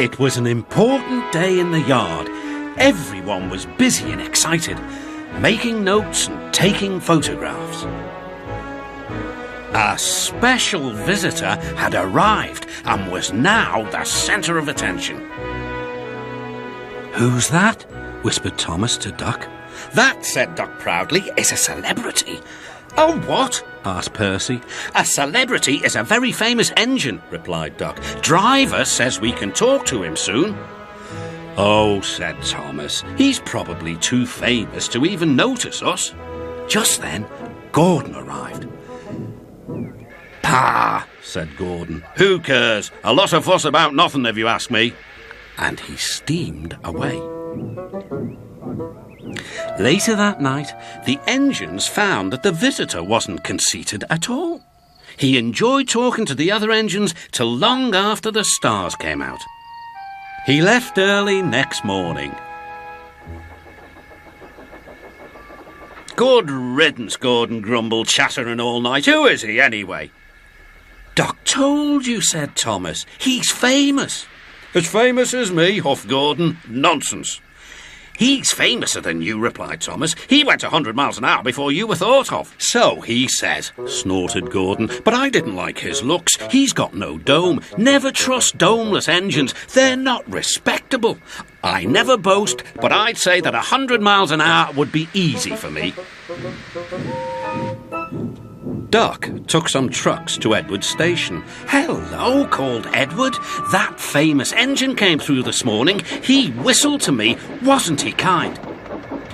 It was an important day in the yard. Everyone was busy and excited, making notes and taking photographs. A special visitor had arrived and was now the centre of attention. "Who's that?" whispered Thomas to Duck. "That," said Duck proudly, "is a celebrity." "Oh, what?" asked Percy. "A celebrity is a very famous engine," replied Duck. "Driver says we can talk to him soon." "Oh," said Thomas, "he's probably too famous to even notice us." Just then, Gordon arrived. "Pah," said Gordon. "Who cares? A lot of fuss about nothing, if you ask me." And he steamed away. Later that night, the engines found that the visitor wasn't conceited at all. He enjoyed talking to the other engines till long after the stars came out. He left early next morning. "Good riddance," Gordon grumbled, chattering all night. "Who is he, anyway?" "Duck told you," said Thomas. "He's famous." "As famous as me?" huffed Gordon. "Nonsense." "He's famouser than you," replied Thomas. "He went 100 miles an hour before you were thought of." "So he says," snorted Gordon. "But I didn't like his looks. He's got no dome. Never trust domeless engines. They're not respectable. I never boast, but I'd say that 100 miles an hour would be easy for me." Duck took some trucks to Edward's station. "Hello," called Edward. "That famous engine came through this morning. He whistled to me. Wasn't he kind?"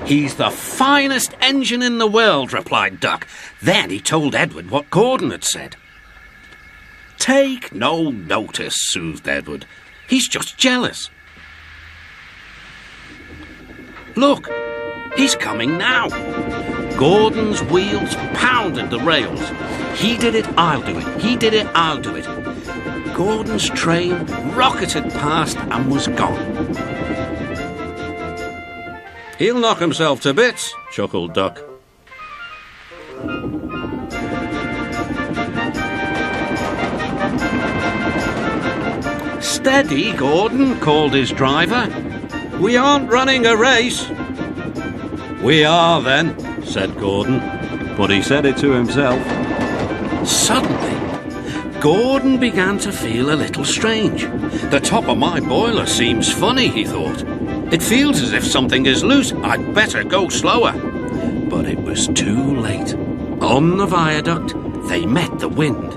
"He's the finest engine in the world," replied Duck. Then he told Edward what Gordon had said. "Take no notice," soothed Edward. "He's just jealous. Look, he's coming now." Gordon's wheels pounded the rails. "He did it, I'll do it. He did it, I'll do it." Gordon's train rocketed past and was gone. "He'll knock himself to bits," chuckled Duck. "Steady, Gordon," called his driver. "We aren't running a race." "We are, then," said Gordon, but he said it to himself. Suddenly, Gordon began to feel a little strange. "The top of my boiler seems funny," he thought. "It feels as if something is loose. I'd better go slower." But it was too late. On the viaduct, they met the wind.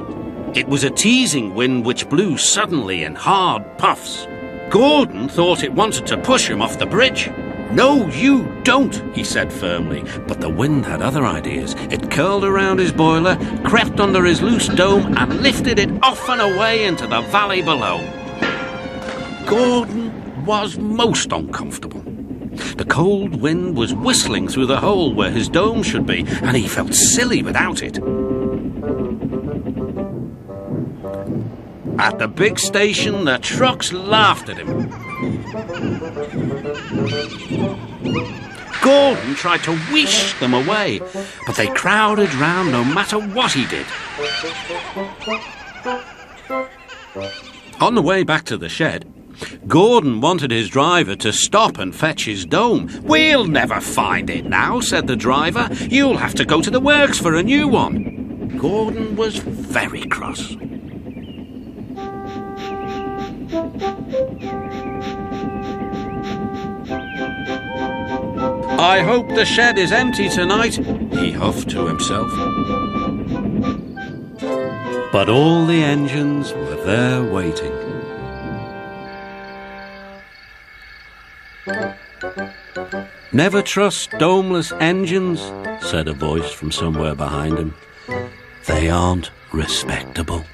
It was a teasing wind which blew suddenly in hard puffs. Gordon thought it wanted to push him off the bridge. "No, you don't," he said firmly. But the wind had other ideas. It curled around his boiler, crept under his loose dome, and lifted it off and away into the valley below. Gordon was most uncomfortable. The cold wind was whistling through the hole where his dome should be, and he felt silly without it. At the big station, the trucks laughed at him. Gordon tried to whisk them away, but they crowded round no matter what he did. On the way back to the shed, Gordon wanted his driver to stop and fetch his dome. "We'll never find it now," said the driver. "You'll have to go to the works for a new one." Gordon was very cross. "I hope the shed is empty tonight," he huffed to himself. But all the engines were there waiting. "Never trust domeless engines," said a voice from somewhere behind him. "They aren't respectable."